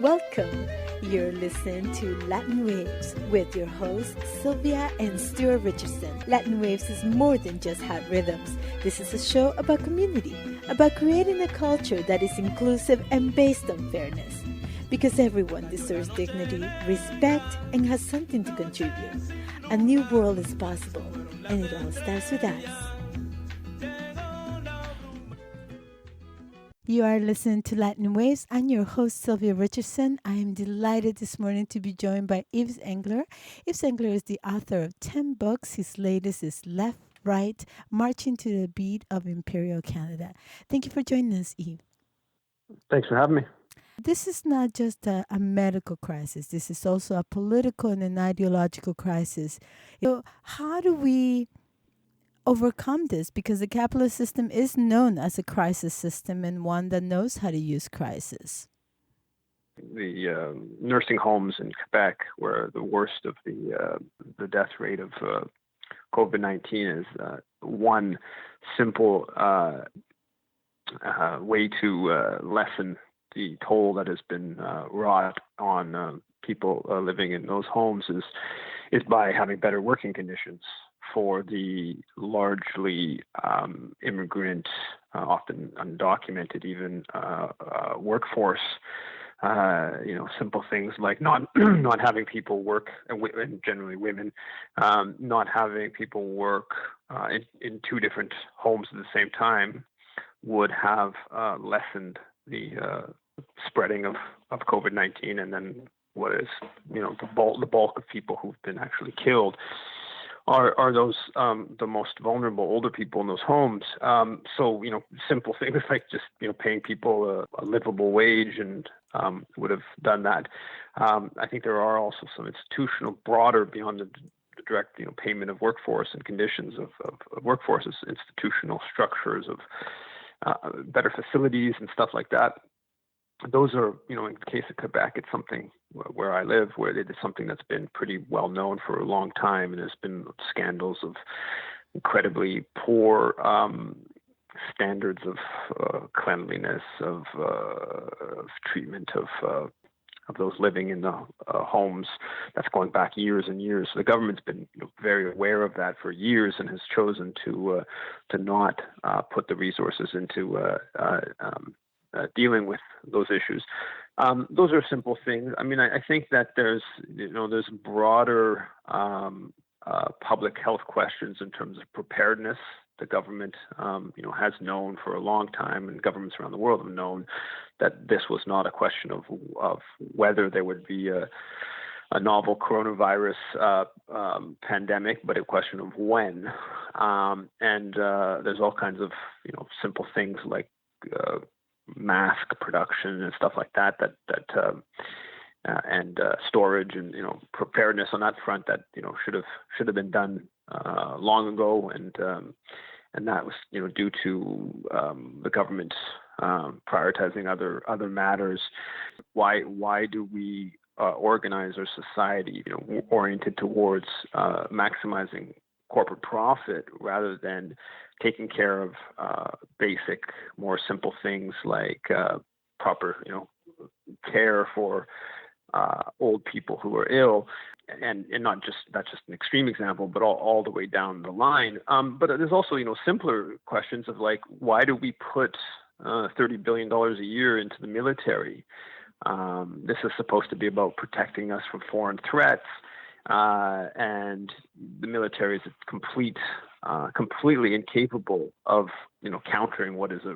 Welcome. You're listening to Latin Waves with your hosts, Sylvia and Sylvia Richardson. Latin Waves is more than just hot rhythms. This is a show about community, about creating a culture that is inclusive and based on fairness. Because everyone deserves dignity, respect, and has something to contribute. A new world is possible, and it all starts with us. You are listening to Latin Waves. I'm your host, Sylvia Richardson. I am delighted this morning to be joined by Yves Engler. Yves Engler is the author of 10 books. His latest is Left, Right, Marching to the Beat of Imperial Canada. Thank you for joining us, Yves. Thanks for having me. This is not just a medical crisis. This is also a political and an ideological crisis. How do we overcome this? Because the capitalist system is known as a crisis system and one that knows how to use crisis. The nursing homes in Quebec were the worst of the death rate of COVID-19 is one simple way to lessen the toll that has been wrought on people living in those homes is by having better working conditions for the largely immigrant, often undocumented even, workforce. Simple things like not having people work, and generally women, not having people work in two different homes at the same time would have lessened the spreading of COVID-19, and then what is the bulk of people who've been actually killed are those the most vulnerable older people in those homes. So simple things like just paying people a livable wage and would have done that. I think there are also some institutional, broader beyond the direct payment of workforce and conditions of workforces, institutional structures of better facilities and stuff like that. Those are, in the case of Quebec, it's something where I live, where it is something that's been pretty well known for a long time, and there's been scandals of incredibly poor standards of cleanliness, of treatment of those living in the homes. That's going back years and years. So the government's been very aware of that for years and has chosen to not put the resources into dealing with those issues. Those are simple things. I mean, I think that there's broader public health questions in terms of preparedness. The government, has known for a long time, and governments around the world have known that this was not a question of whether there would be a novel coronavirus pandemic, but a question of when. And there's all kinds of simple things like mask production and stuff like that and storage and preparedness on that front that should have been done long ago, and that was due to the government prioritizing other matters. Why do we organize our society oriented towards maximizing corporate profit rather than taking care of basic, more simple things like proper, care for old people who are ill, and not just that's just an extreme example, but all the way down the line. But there's also simpler questions of like, why do we put $30 billion a year into the military? This is supposed to be about protecting us from foreign threats. And the military is completely incapable of countering what is a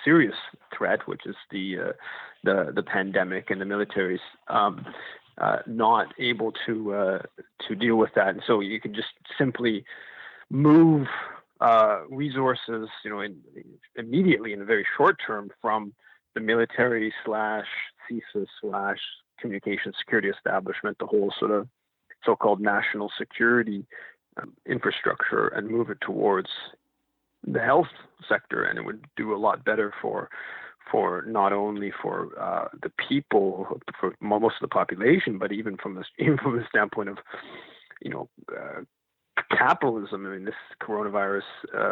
serious threat, which is the pandemic, and the military is not able to deal with that. And so you can just simply move resources immediately in the very short term from the military / CISA / communication security establishment, the whole sort of so-called national security infrastructure, and move it towards the health sector, and it would do a lot better for not only for the people, for most of the population, but even from the standpoint of capitalism. I mean, this coronavirus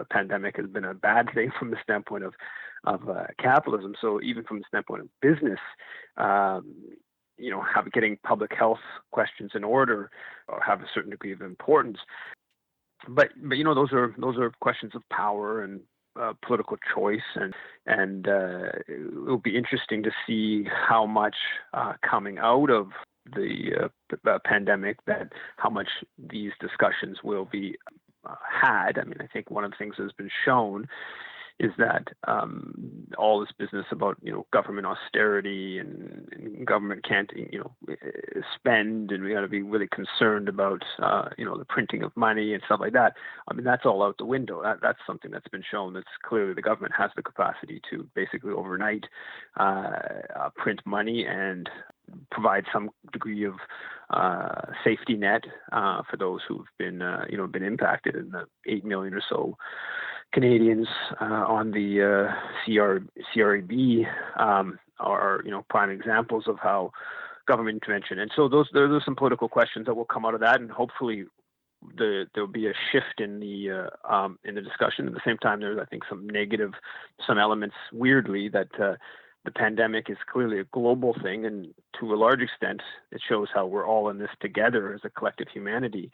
pandemic has been a bad thing from the standpoint of capitalism. So even from the standpoint of business, getting public health questions in order or have a certain degree of importance. But those are questions of power and political choice, and it will be interesting to see how much coming out of the pandemic, that how much these discussions will be had. I mean, I think one of the things that's been shown is that all this business about government austerity and government can't spend, and we got to be really concerned about the printing of money and stuff like that. I mean, that's all out the window. That's something that's been shown. That's clearly the government has the capacity to basically overnight print money and provide some degree of safety net for those who've been impacted, and the 8 million or so Canadians on the CREB are prime examples of how government intervention. And so there are some political questions that will come out of that, and hopefully there'll be a shift in the discussion. At the same time, there's, I think, some elements, weirdly, that the pandemic is clearly a global thing, and to a large extent, it shows how we're all in this together as a collective humanity.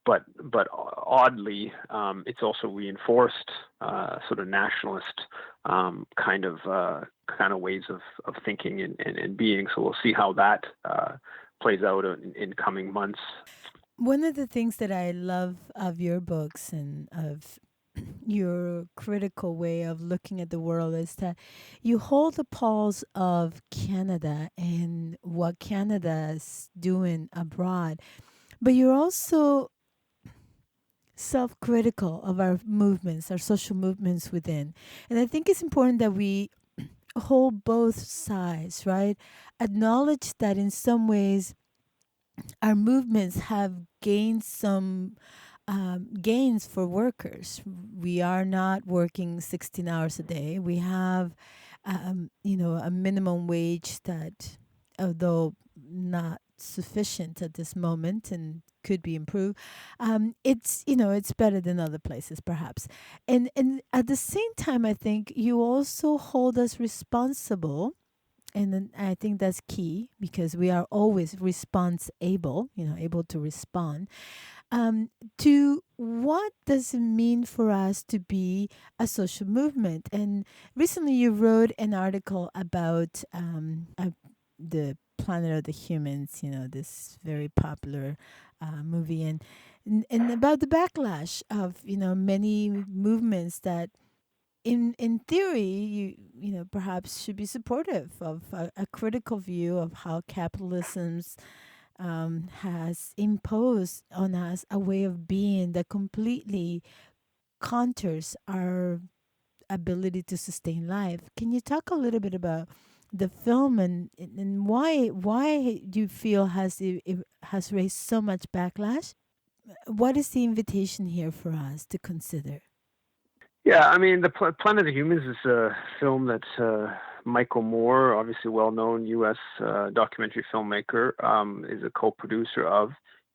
But oddly, it's also reinforced sort of nationalist kind of ways of thinking and being. So we'll see how that plays out in coming months. One of the things that I love of your books and of your critical way of looking at the world is that you hold the pulse of Canada and what Canada is doing abroad, but you're also self-critical of our movements, our social movements within. And I think it's important that we hold both sides, right? Acknowledge that in some ways our movements have gained some gains for workers. We are not working 16 hours a day. We have, a minimum wage that, although not sufficient at this moment and could be improved, it's better than other places perhaps. And at the same time, I think you also hold us responsible. And then I think that's key because we are always able to respond to what does it mean for us to be a social movement. And recently you wrote an article about the Planet of the Humans, this very popular movie, and about the backlash of, many movements that in theory, perhaps should be supportive of a critical view of how capitalism's has imposed on us a way of being that completely counters our ability to sustain life. Can you talk a little bit about the film and why do you feel it has raised so much backlash? What is the invitation here for us to consider? Yeah, I mean, the Planet of the Humans is a film that Michael Moore, obviously well-known U.S. Documentary filmmaker, is a co-producer of.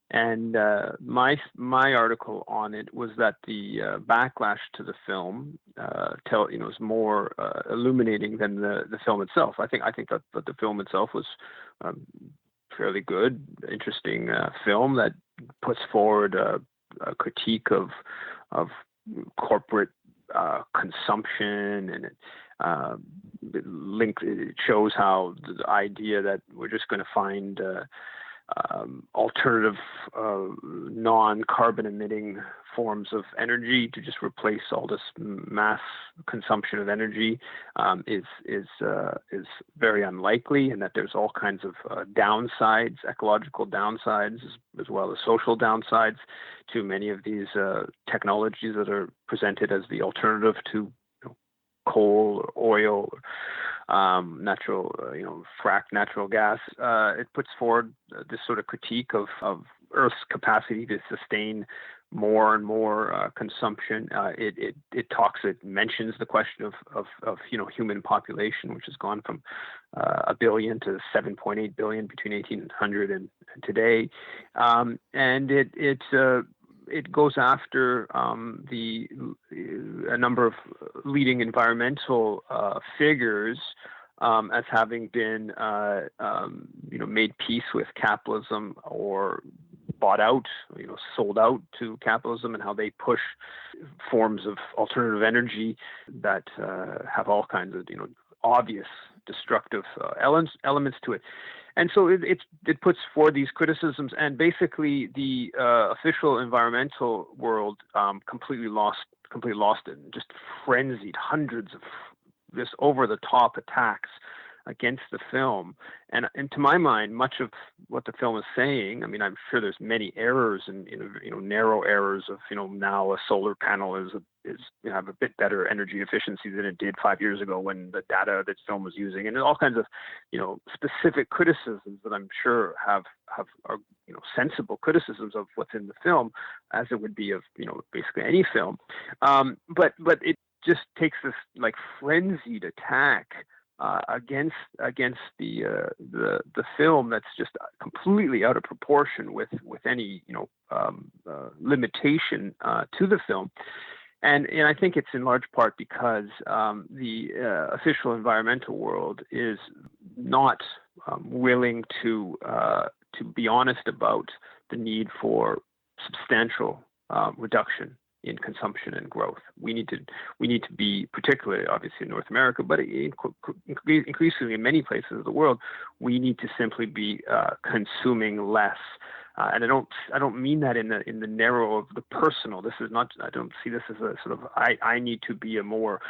And my article on it was that the backlash to the film is more illuminating than the film itself. I think that the film itself was fairly good, interesting film that puts forward a critique of corporate consumption, and it shows how the idea that we're just going to find alternative non-carbon emitting forms of energy to just replace all this mass consumption of energy is very unlikely, and that there's all kinds of downsides, ecological downsides, as well as social downsides to many of these technologies that are presented as the alternative to coal or oil, fracked natural gas. It puts forward this sort of critique of Earth's capacity to sustain more and more consumption. It mentions the question of human population, which has gone from 1 billion to 7.8 billion between 1800 and today, and it goes after a number of leading environmental figures as having been, made peace with capitalism or bought out, sold out to capitalism, and how they push forms of alternative energy that have all kinds of, obvious destructive elements to it. And so it puts forward these criticisms, and basically the official environmental world completely lost it, and just frenzied hundreds of this over-the-top attacks against the film. And to my mind, much of what the film is saying, I mean, I'm sure there's many errors and narrow errors of now a solar panel is have a bit better energy efficiency than it did 5 years ago when the data that film was using, and all kinds of specific criticisms that I'm sure are sensible criticisms of what's in the film, as it would be of basically any film. But it just takes this like frenzied attack against the film that's just completely out of proportion with any limitation to the film, and I think it's in large part because the official environmental world is not willing to be honest about the need for substantial reduction in consumption and growth. We need to be, particularly obviously in North America, but increasingly in many places of the world, we need to simply be consuming less. And I don't mean that in the narrow of the personal. This is not. I don't see this as a sort of I need to be a more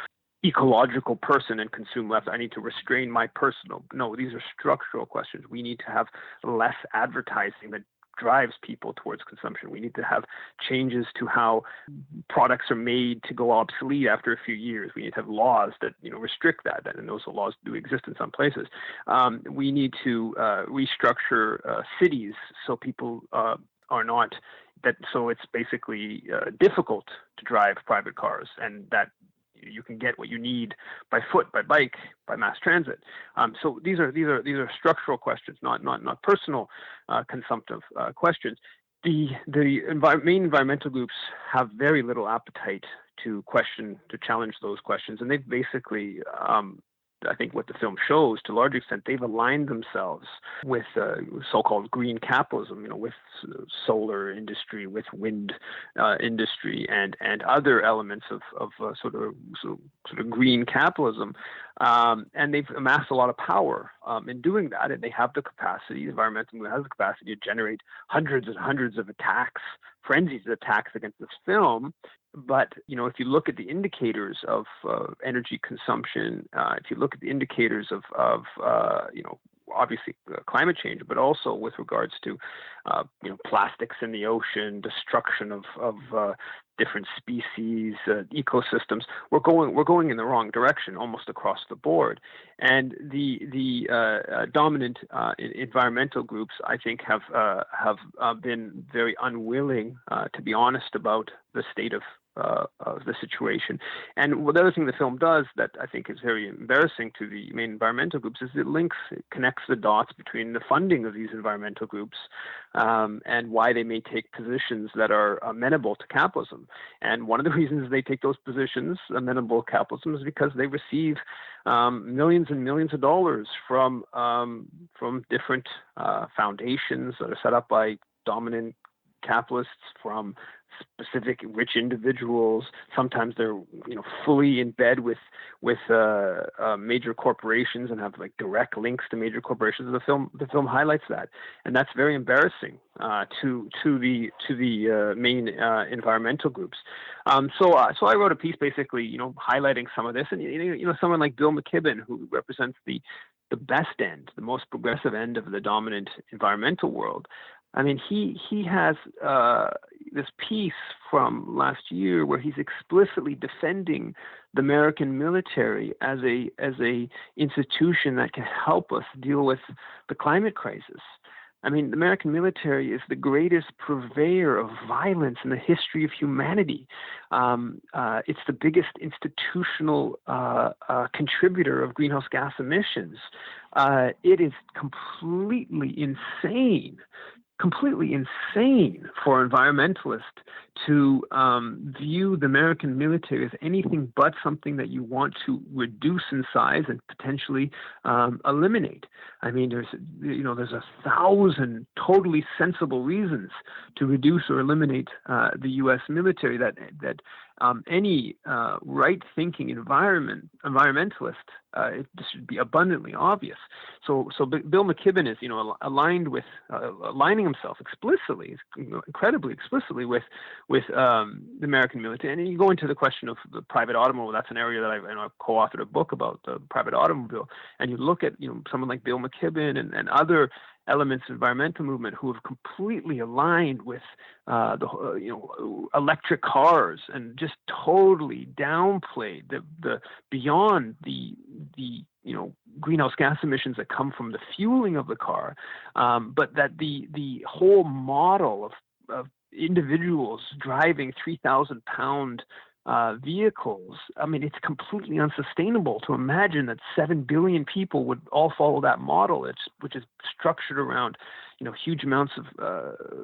ecological person and consume less. I need to restrain my personal. No, these are structural questions. We need to have less advertising that drives people towards consumption. We need to have changes to how products are made to go obsolete after a few years. We need to have laws that restrict that, and those laws do exist in some places. We need to restructure cities so people are not that. So it's basically difficult to drive private cars, and that you can get what you need by foot, by bike, by mass transit. So these are structural questions, not personal consumptive questions. The main environmental groups have very little appetite to challenge those questions, and they've basically I think what the film shows, to a large extent, they've aligned themselves with so-called green capitalism, with solar industry, with wind industry, and other elements of sort of green capitalism, and they've amassed a lot of power in doing that, and they have the capacity. The environmental movement has the capacity to generate hundreds and hundreds of attacks, frenzied attacks against this film. But if you look at the indicators of energy consumption, if you look at the indicators of obviously climate change, but also with regards to plastics in the ocean, destruction of different species, ecosystems, we're going in the wrong direction almost across the board. And the dominant environmental groups, I think, have been very unwilling to be honest about the state of the situation. And the other thing the film does that I think is very embarrassing to the main environmental groups is it connects the dots between the funding of these environmental groups and why they may take positions that are amenable to capitalism. And one of the reasons they take those positions amenable to capitalism is because they receive millions and millions of dollars from different foundations that are set up by dominant capitalists, from specific rich individuals. Sometimes they're fully in bed with major corporations and have like direct links to major corporations. The film highlights that, and that's very embarrassing to the main environmental groups. So I wrote a piece basically highlighting some of this, and someone like Bill McKibben, who represents the best end, the most progressive end of the dominant environmental world. I mean, he has this piece from last year where he's explicitly defending the American military as a institution that can help us deal with the climate crisis. I mean, the American military is the greatest purveyor of violence in the history of humanity. It's the biggest institutional contributor of greenhouse gas emissions. It is completely insane completely insane for environmentalists to view the American military as anything but something that you want to reduce in size and potentially eliminate. I mean, there's 1,000 totally sensible reasons to reduce or eliminate the U.S. military that any right-thinking environmentalist, it should be abundantly obvious. So Bill McKibben is, aligning himself explicitly, incredibly explicitly with the American military. And you go into the question of the private automobile. That's an area that I've co-authored a book about, the private automobile. And you look at someone like Bill McKibben and other elements of the environmental movement who have completely aligned with electric cars and just totally downplayed the beyond the greenhouse gas emissions that come from the fueling of the car, but that the whole model of individuals driving 3,000-pound vehicles. I mean, it's completely unsustainable to imagine that 7 billion people would all follow that model, which is structured around, huge amounts of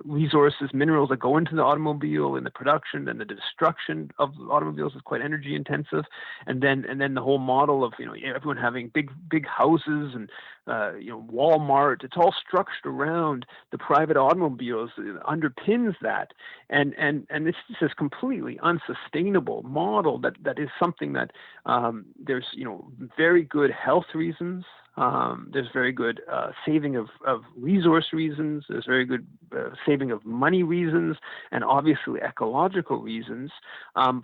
resources, minerals that go into the automobile and the production and the destruction of automobiles is quite energy intensive. And then the whole model of, everyone having big houses and, Walmart, it's all structured around the private automobiles. It underpins that. And it's just this completely unsustainable model that is something that there's, very good health reasons. There's very good saving of resource reasons. There's very good saving of money reasons, and obviously ecological reasons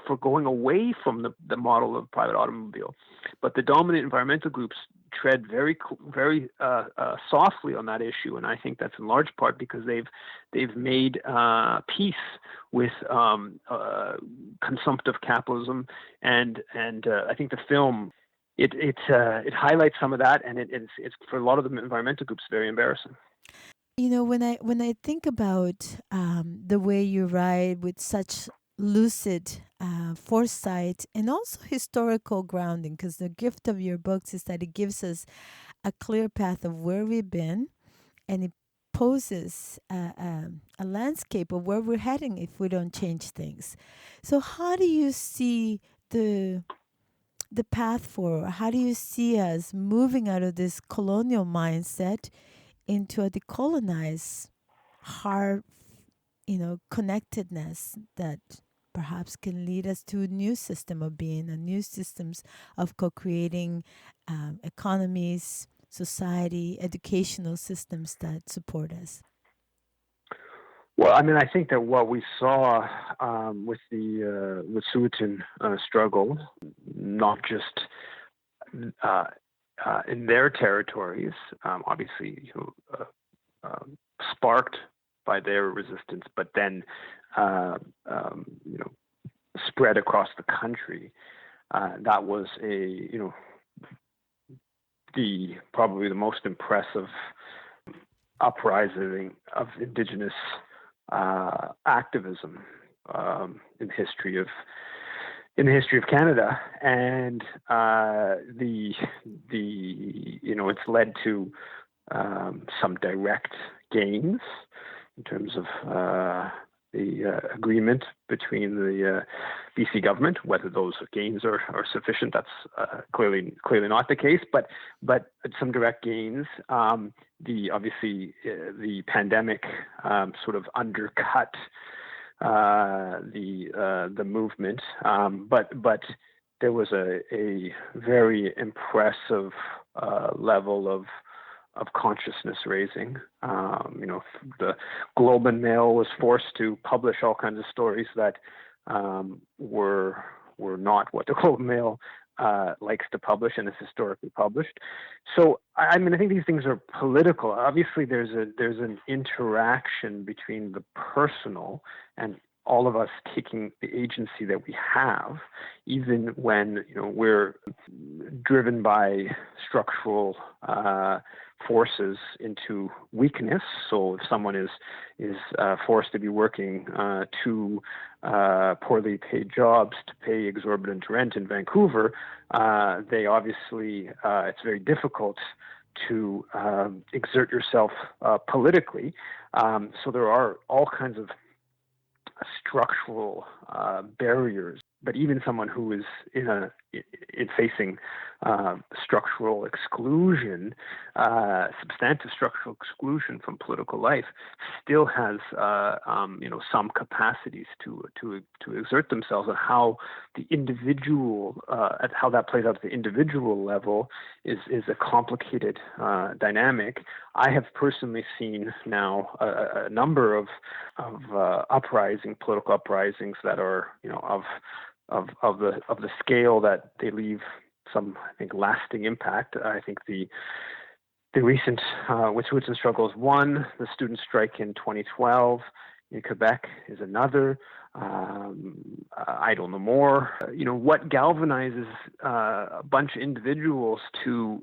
for going away from the model of private automobile. But the dominant environmental groups tread very softly on that issue, and I think that's in large part because they've made peace with consumptive capitalism, and I think the film. It highlights some of that, and it's for a lot of the environmental groups very embarrassing. When I think about the way you write with such lucid foresight and also historical grounding, because the gift of your books is that it gives us a clear path of where we've been, and it poses a landscape of where we're heading if we don't change things. So how do you see the path forward? How do you see us moving out of this colonial mindset into a decolonized, hard, connectedness that perhaps can lead us to a new system of being, a new systems of co-creating economies, society, educational systems that support us? Well, I mean, I think that what we saw with the Wet'suwet'en struggle, not just in their territories, obviously, sparked by their resistance, but then, spread across the country. That was probably the most impressive uprising of Indigenous activism in the history of Canada, and it's led to some direct gains in terms of the agreement between the BC government. Whether those gains are sufficient, that's clearly not the case. But some direct gains. The pandemic sort of undercut the movement, but there was a very impressive level of consciousness raising. The Globe and Mail was forced to publish all kinds of stories that were not what the Globe and Mail likes to publish and is historically published. So, I mean, I think these things are political. Obviously, there's an interaction between the personal and all of us taking the agency that we have, even when we're driven by structural forces into weakness. So if someone is forced to be working two poorly paid jobs to pay exorbitant rent in Vancouver, they obviously it's very difficult to exert yourself politically. So there are all kinds of structural barriers. But even someone who is in facing structural exclusion, substantive structural exclusion from political life, still has some capacities to exert themselves. And how the individual, how that plays out at the individual level, is a complicated dynamic. I have personally seen now a number of political uprisings that are of the scale that they leave some, I think, lasting impact. I think the recent Wet'suwet'en struggle is one. The student strike in 2012 in Quebec is another. I don't know more. What galvanizes a bunch of individuals to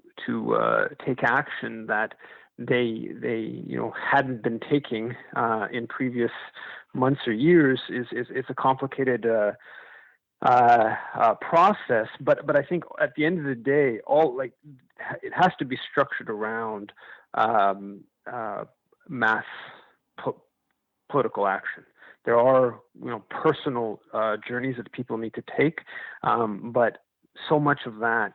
take action that they hadn't been taking in previous months or years is a complicated process, but I think at the end of the day, it has to be structured around mass political action. There are personal journeys that people need to take, but so much of that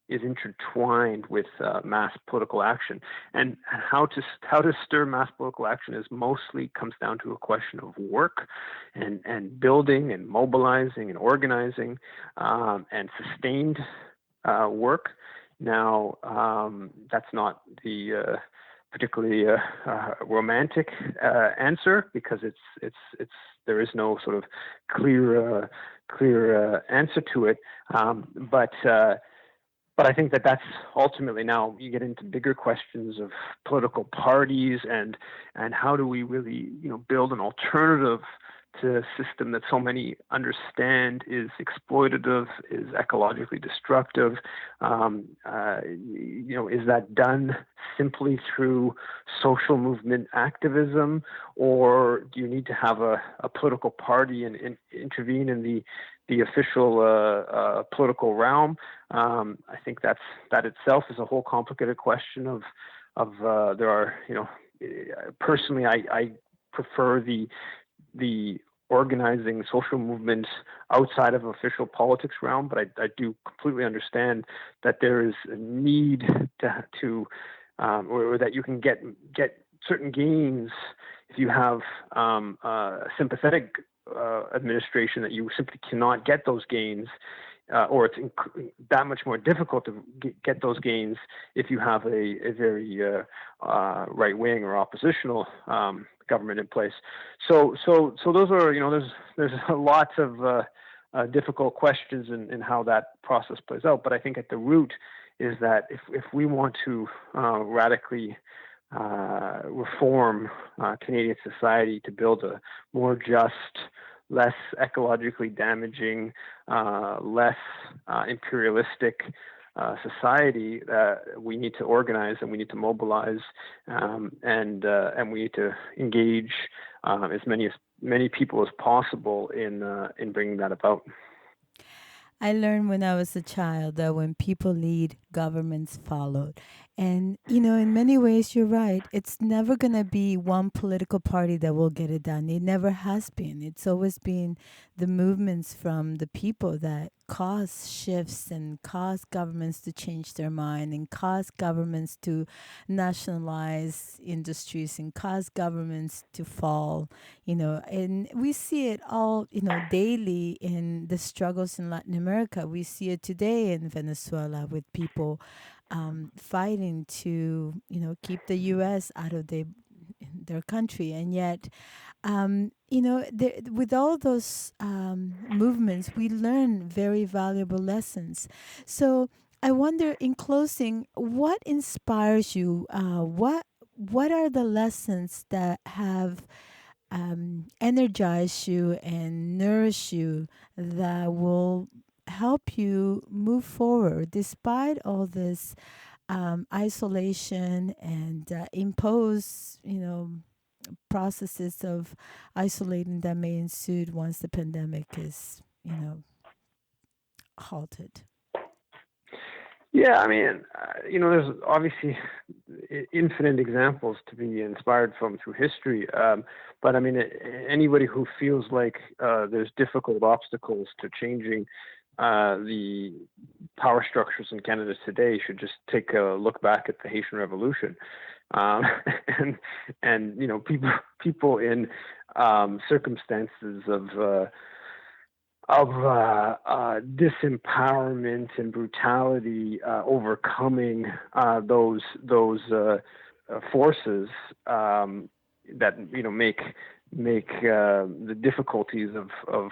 is intertwined with mass political action, and how to stir mass political action is mostly comes down to a question of work, and building and mobilizing and organizing, and sustained work. Now, that's not the particularly romantic answer, because it's there is no sort of clear answer to it, but I think that's ultimately, now you get into bigger questions of political parties and how do we really build an alternative to a system that so many understand is exploitative, is ecologically destructive. Is that done simply through social movement activism, or do you need to have a political party and intervene in the official political realm? I think that itself is a whole complicated question of there are, personally, I prefer the organizing social movements outside of official politics realm, but I do completely understand that there is a need to or that you can get certain gains if you have a sympathetic administration, that you simply cannot get those gains, or it's that much more difficult to get those gains if you have a very right-wing or oppositional government in place. So those are, there's a lot of difficult questions in how that process plays out. But I think at the root is that if we want to radically reform Canadian society to build a more just, less ecologically damaging, less imperialistic society, we need to organize and we need to mobilize, and we need to engage as many people as possible in bringing that about. I learned when I was a child that when people lead, governments follow. And, in many ways, you're right. It's never going to be one political party that will get it done. It never has been. It's always been the movements from the people that cause shifts and cause governments to change their mind and cause governments to nationalize industries and cause governments to fall, and we see it all, daily in the struggles in Latin America. We see it today in Venezuela with people fighting to, keep the U.S. out of their country. And yet, with all those movements, we learn very valuable lessons. So I wonder, in closing, what inspires you? What are the lessons that have energize you and nourish you, that will help you move forward despite all this isolation and impose, processes of isolating that may ensue once the pandemic is, halted? Yeah, I mean, there's obviously infinite examples to be inspired from through history. But I mean, anybody who feels like there's difficult obstacles to changing the power structures in Canada today should just take a look back at the Haitian Revolution, um, and people in circumstances of disempowerment and brutality, overcoming those forces that make the difficulties of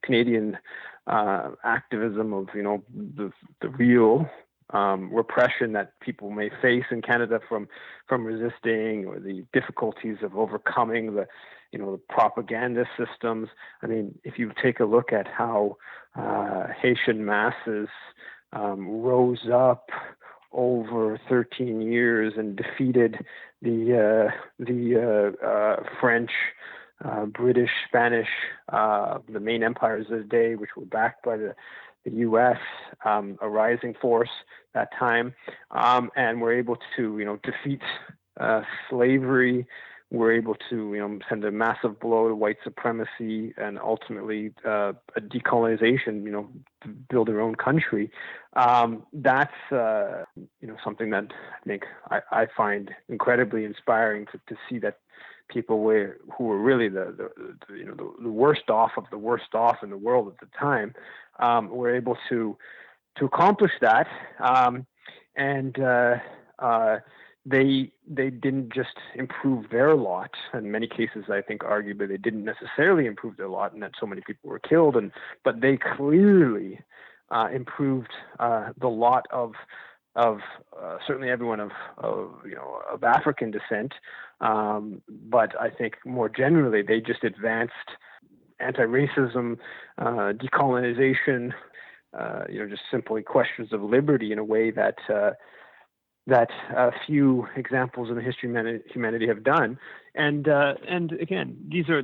Canadian activism, of the real repression that people may face in Canada from resisting, or the difficulties of overcoming the propaganda systems. I mean, if you take a look at how Haitian masses rose up over 13 years and defeated the French, British, Spanish, the main empires of the day, which were backed by the U.S., a rising force that time, and were able to defeat slavery. We're able to send a massive blow to white supremacy, and ultimately a decolonization, to build their own country. That's something that I think I find incredibly inspiring to see that people who were really the worst off of the worst off in the world at the time were able to accomplish that, and they didn't just improve their lot. In many cases, I think arguably they didn't necessarily improve their lot, and that so many people were killed. But they clearly improved the lot of certainly everyone of African descent. But I think more generally, they just advanced anti-racism, decolonization, just simply questions of liberty in a way that few examples in the history of humanity have done. And again, these are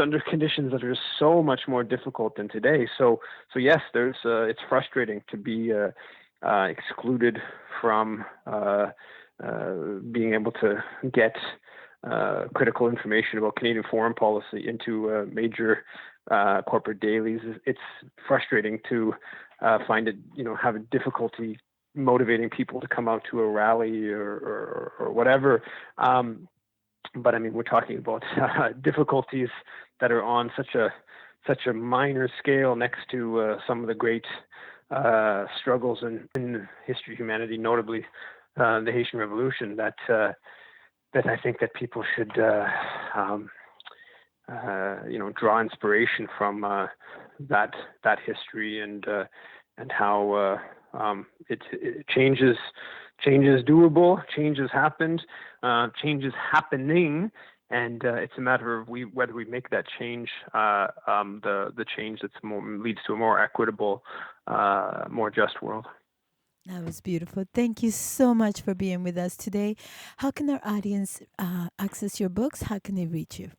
under conditions that are so much more difficult than today. So yes, it's frustrating to be excluded from being able to get critical information about Canadian foreign policy into major corporate dailies. It's frustrating to find it, have a difficulty motivating people to come out to a rally or whatever. But I mean, we're talking about difficulties that are on such a minor scale next to some of the great struggles in history of humanity, notably the Haitian Revolution, that I think that people should draw inspiration from that history, and how change is doable, change has happened, change is happening, and it's a matter of whether we make that change, the change leads to a more equitable, more just world. That was beautiful. Thank you so much for being with us today. How can our audience access your books? How can they reach you?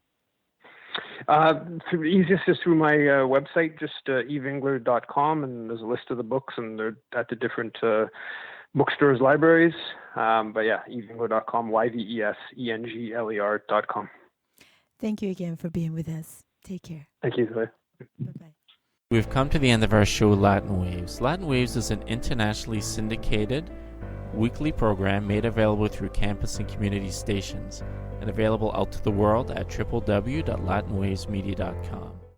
The easiest is through my website, just yvesengler.com, and there's a list of the books, and they're at the different bookstores, libraries. But yeah, yvesengler.com, yvesengler.com. Thank you again for being with us. Take care. Thank you. Bye-bye. We've come to the end of our show, Latin Waves. Latin Waves is an internationally syndicated weekly program made available through campus and community stations, and available out to the world at www.latinwavesmedia.com.